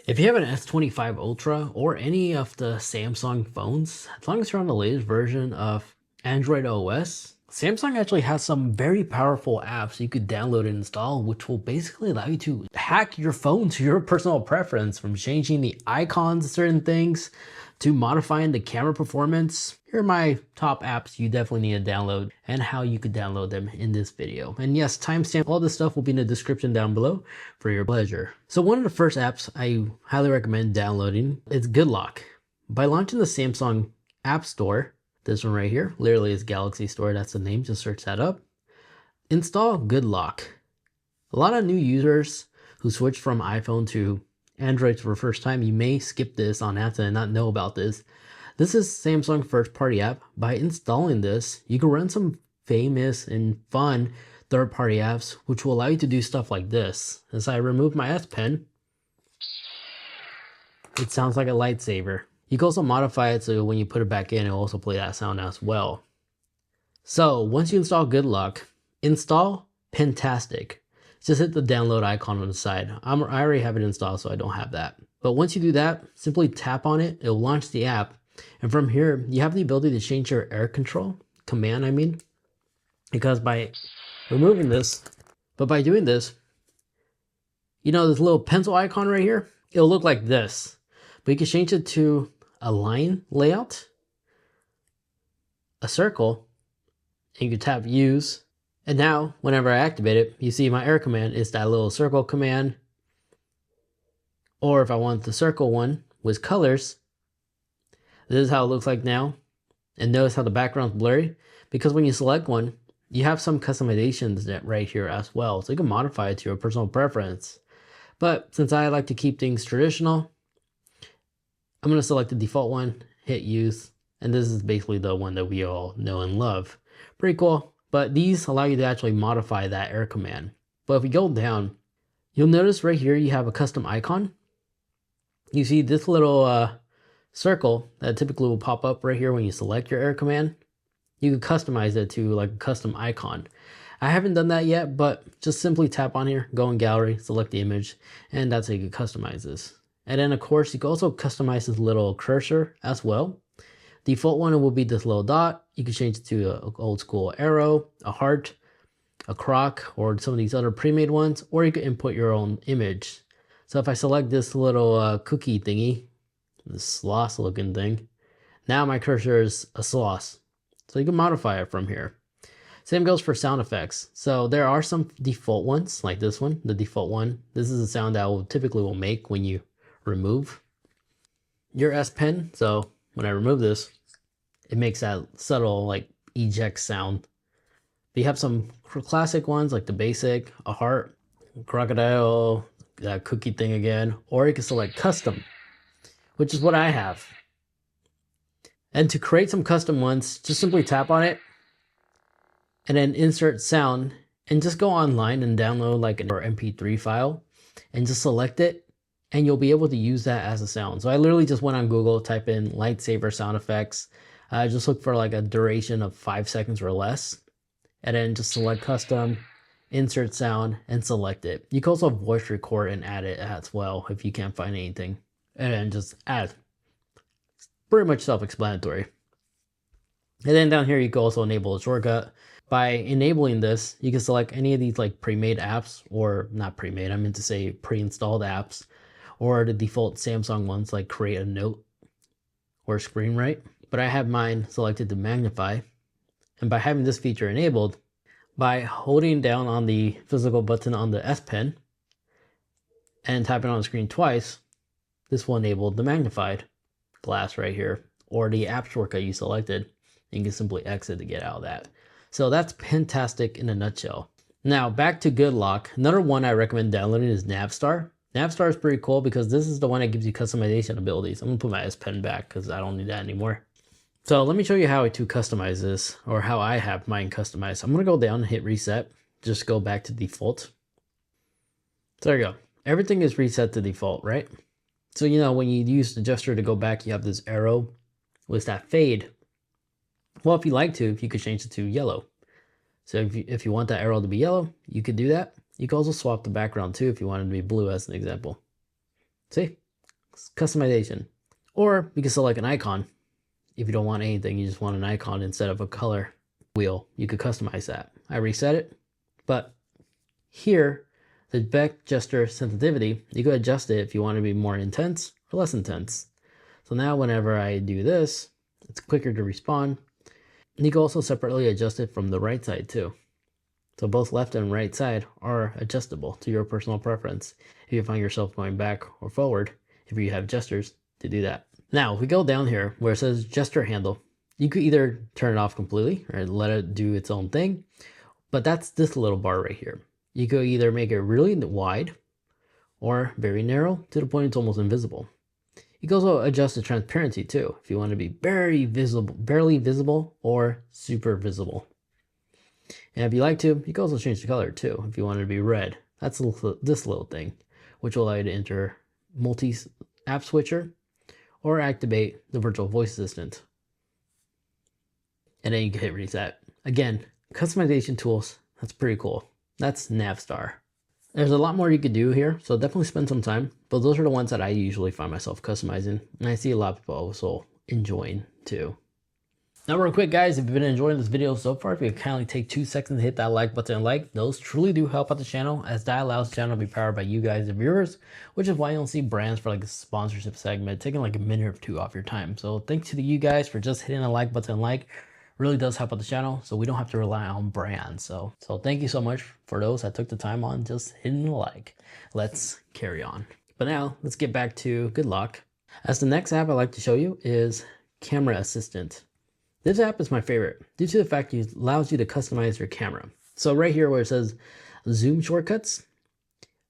If you have an S25 Ultra or any of the Samsung phones, as long as you're on the latest version of Android OS, Samsung actually has some very powerful apps you could download and install, which will basically allow you to hack your phone to your personal preference, from changing the icons to certain things to modifying the camera performance. Here are my top apps you definitely need to download and how you could download them in this video. And yes, timestamp, all this stuff will be in the description down below for your pleasure. So one of the first apps I highly recommend downloading is GoodLock. By launching the Samsung App Store, this one right here, literally is Galaxy Store, that's the name, just search that up. Install GoodLock. A lot of new users who switch from iPhone to Android for the first time, you may skip this on accident and not know about this. This is Samsung first party app. By installing this, you can run some famous and fun third-party apps, which will allow you to do stuff like this. As I remove my S Pen, it sounds like a lightsaber. You can also modify it so when you put it back in, it'll also play that sound as well. So once you install GoodLock, install Pentastic. Just hit the download icon on the side. I already have it installed, so I don't have that. But once you do that, simply tap on it. It'll launch the app. And from here, you have the ability to change your air control command, because by removing this, but by doing this, you know, this little pencil icon right here, it'll look like this. But you can change it to a line layout, a circle, and you can tap use. And now, whenever I activate it, you see my air command is that little circle command. Or if I want the circle one with colors, this is how it looks like now. And notice how the background's blurry, because when you select one, you have some customizations right here as well. So you can modify it to your personal preference. But since I like to keep things traditional, I'm going to select the default one, hit use. And this is basically the one that we all know and love. Pretty cool. But these allow you to actually modify that air command. But if you go down, you'll notice right here you have a custom icon. You see this little circle that typically will pop up right here when you select your air command. You can customize it to like a custom icon. I haven't done that yet, but just simply tap on here, go in gallery, select the image, and that's how you can customize this. And then of course you can also customize this little cursor as well. Default one will be this little dot. You can change it to an old school arrow, a heart, a croc, or some of these other pre-made ones, or you can input your own image. So if I select this little cookie thingy, this sloth looking thing, now my cursor is a sloth. So you can modify it from here. Same goes for sound effects. So there are some default ones, like this one, the default one. This is a sound that will typically make when you remove your S Pen. So when I remove this, it makes that subtle like eject sound. But you have some classic ones like the basic, a heart, crocodile, that cookie thing again, or you can select custom, which is what I have. And to create some custom ones, just simply tap on it and then insert sound and just go online and download like an MP3 file and just select it. And you'll be able to use that as a sound. So I literally just went on Google, type in lightsaber sound effects. Just look for like a duration of 5 seconds or less. And then just select custom, insert sound, and select it. You can also voice record and add it as well if you can't find anything. And then just add. It's pretty much self-explanatory. And then down here, you can also enable a shortcut. By enabling this, you can select any of these like pre-made apps, or not pre-made, I meant to say pre-installed apps, or the default Samsung ones like create a note or screen write. But I have mine selected to magnify. And by having this feature enabled, by holding down on the physical button on the S Pen and tapping on the screen twice, this will enable the magnified glass right here, or the app shortcut you selected. You can simply exit to get out of that. So that's Pentastic in a nutshell. Now back to GoodLock. Another one I recommend downloading is NavStar. NavStar is pretty cool because this is the one that gives you customization abilities. I'm gonna put my S Pen back because I don't need that anymore. So let me show you how to customize this, or how I have mine customized. I'm gonna go down and hit reset. Just go back to default. So there you go. Everything is reset to default, right? So you know when you use the gesture to go back, you have this arrow with that fade. Well, if you like to, you could change it to yellow. So if you want that arrow to be yellow, you could do that. You can also swap the background too if you want it to be blue as an example. See? customization. Or you can select an icon. If you don't want anything, you just want an icon instead of a color wheel, you could customize that. I reset it, but here, the back gesture sensitivity, you could adjust it if you want to be more intense or less intense. So now whenever I do this, it's quicker to respond. And you can also separately adjust it from the right side too. So both left and right side are adjustable to your personal preference. If you find yourself going back or forward, if you have gestures to do that. Now, if we go down here where it says gesture handle, you could either turn it off completely or let it do its own thing, but that's this little bar right here. You could either make it really wide or very narrow to the point it's almost invisible. You can also adjust the transparency too, if you want to be very visible, barely visible or super visible. And if you like to, you can also change the color too, if you want it to be red. That's this little thing, which will allow you to enter multi-app switcher or activate the virtual voice assistant. And then you can hit reset. Again, customization tools, that's pretty cool. That's NavStar. There's a lot more you could do here, so definitely spend some time, but those are the ones that I usually find myself customizing, and I see a lot of people also enjoying too. Now real quick guys, if you've been enjoying this video so far, if you could kindly take 2 seconds to hit that like button and like, those truly do help out the channel, as that allows the channel to be powered by you guys, the viewers, which is why you don't see brands for like a sponsorship segment taking like a minute or 2 off your time. So thanks to you guys for just hitting the like button and like. Really does help out the channel, so we don't have to rely on brands. So thank you so much for those that took the time on just hitting the like. Let's carry on. But now let's get back to good luck. As the next app I'd like to show you is Camera Assistant. This app is my favorite due to the fact it allows you to customize your camera. So right here where it says zoom shortcuts,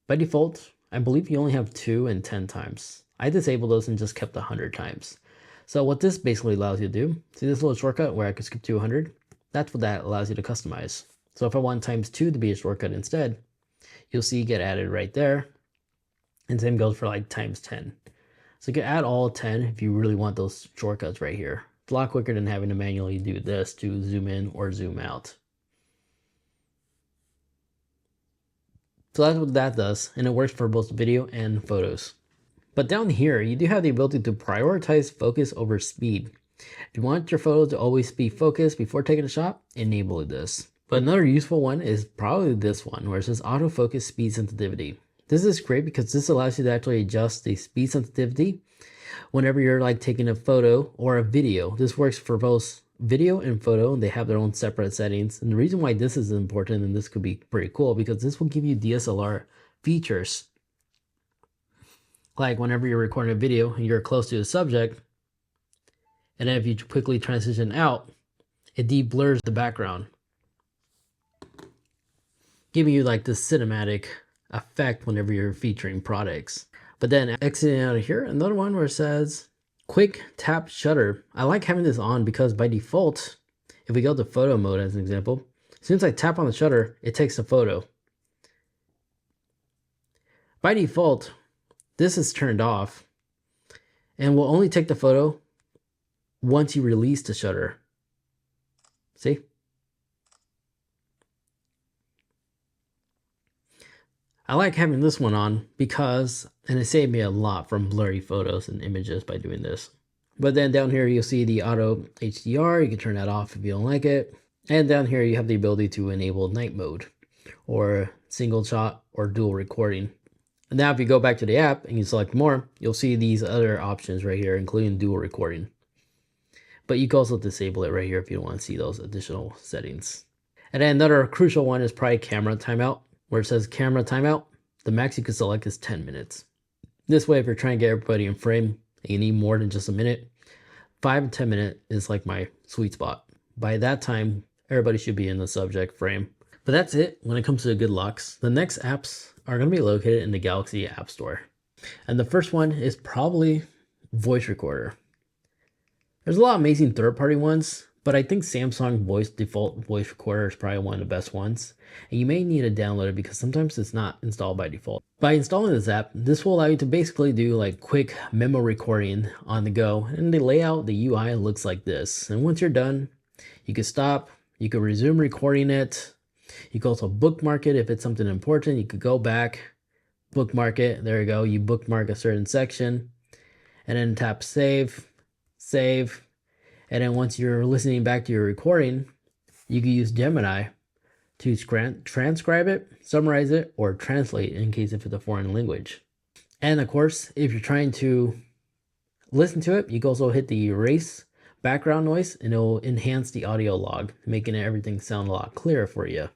by default, I believe you only have 2 and 10 times. I disabled those and just kept 100 times. So what this basically allows you to do, see this little shortcut where I could skip to 100? That's what that allows you to customize. So if I want times 2 to be a shortcut instead, you'll see get added right there. And same goes for like times 10. So you can add all 10 if you really want those shortcuts right here. It's a lot quicker than having to manually do this to zoom in or zoom out. So that's what that does, and it works for both video and photos. But down here, you do have the ability to prioritize focus over speed. If you want your photos to always be focused before taking a shot, enable this. But another useful one is probably this one, where it says autofocus speed sensitivity. This is great because this allows you to actually adjust the speed sensitivity whenever you're like taking a photo or a video. This works for both video and photo, and they have their own separate settings. And the reason why this is important and this could be pretty cool, because this will give you DSLR features. Like whenever you're recording a video and you're close to the subject, and then if you quickly transition out, it de-blurs the background, giving you like this cinematic effect whenever you're featuring products. But then exiting out of here, another one where it says quick tap shutter. I like having this on because by default, if we go to photo mode as an example, as soon as I tap on the shutter, it takes a photo. By default, this is turned off and will only take the photo once you release the shutter. See? I like having this one on because, and it saved me a lot from blurry photos and images by doing this. But then down here, you'll see the auto HDR. You can turn that off if you don't like it. And down here, you have the ability to enable night mode or single shot or dual recording. And now if you go back to the app and you select more, you'll see these other options right here, including dual recording. But you can also disable it right here if you don't want to see those additional settings. And then another crucial one is probably camera timeout, where it says camera timeout. The max you can select is 10 minutes. This way, if you're trying to get everybody in frame and you need more than just a minute, 5 to 10 minutes is like my sweet spot. By that time, everybody should be in the subject frame. But that's it when it comes to the good locks. The next apps are going to be located in the Galaxy App Store. And the first one is probably voice recorder. There's a lot of amazing third-party ones, but I think Samsung default voice recorder is probably one of the best ones. And you may need to download it because sometimes it's not installed by default. By installing this app, this will allow you to basically do like quick memo recording on the go. And the layout, the UI looks like this. And once you're done, you can stop, you can resume recording it. You can also bookmark it if it's something important. You could go back, bookmark it. There you go. You bookmark a certain section. and then tap save, save. And then once you're listening back to your recording, you can use Gemini to transcribe it, summarize it, or translate in case if it's a foreign language. And of course, if you're trying to listen to it, you can also hit the erase background noise and it'll enhance the audio log, making everything sound a lot clearer for you.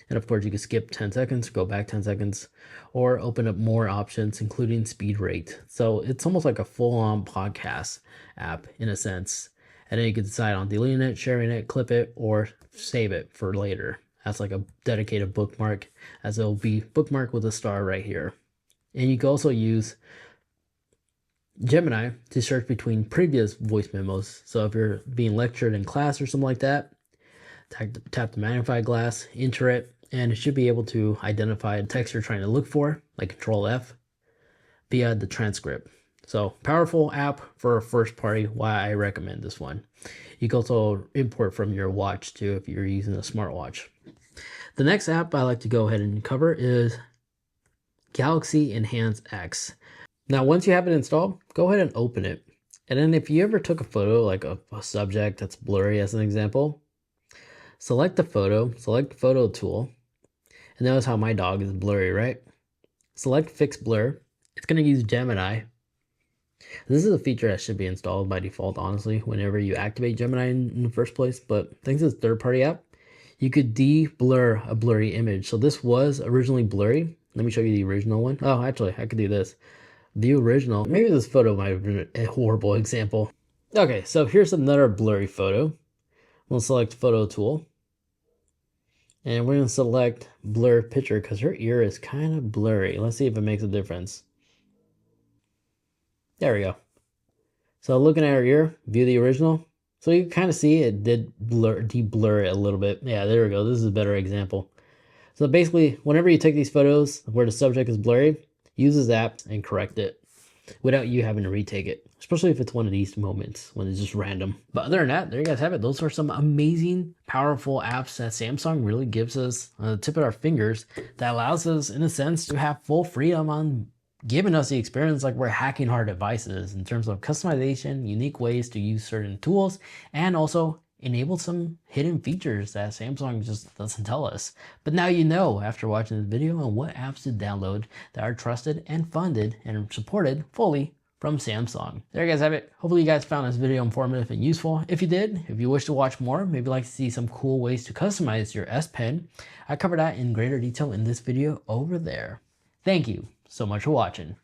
And of course, you can skip 10 seconds, go back 10 seconds, or open up more options, including speed rate. So it's almost like a full-on podcast app in a sense. And then you can decide on deleting it, sharing it, clip it, or save it for later. That's like a dedicated bookmark, as it'll be bookmarked with a star right here. And you can also use Gemini to search between previous voice memos. So if you're being lectured in class or something like that, tap the magnifying glass, enter it, and it should be able to identify the text you're trying to look for, like Control F, via the transcript. So powerful app for a first party, why I recommend this one. You can also import from your watch too if you're using a smartwatch. The next app I like to go ahead and cover is Galaxy X. Now once you have it installed, go ahead and open it. And then if you ever took a photo, like a subject that's blurry as an example, select the photo tool, and notice how my dog is blurry, right? Select fix blur. It's going to use Gemini. This is a feature that should be installed by default, honestly, whenever you activate Gemini in the first place, but thanks to this third-party app, you could de-blur a blurry image. So this was originally blurry. Let me show you the original one. Oh, actually, I could do this. The original, maybe this photo might have been a horrible example. Okay, so here's another blurry photo. We'll select photo tool. And we're going to select blur picture because her ear is kind of blurry. Let's see if it makes a difference. There we go. So looking at her ear, view the original. So you kind of see it did de-blur it a little bit. Yeah, there we go. This is a better example. So basically, whenever you take these photos where the subject is blurry, use this app and correct it without you having to retake it, especially if it's one of these moments when it's just random. But other than that, there you guys have it. Those are some amazing, powerful apps that Samsung really gives us on the tip of our fingers that allows us, in a sense, to have full freedom on giving us the experience like we're hacking our devices in terms of customization, unique ways to use certain tools, and also enable some hidden features that Samsung just doesn't tell us. But now you know after watching this video on what apps to download that are trusted and funded and supported fully from Samsung. There you guys have it. Hopefully you guys found this video informative and useful. If you did, if you wish to watch more, maybe like to see some cool ways to customize your S Pen, I covered that in greater detail in this video over there. Thank you so much for watching.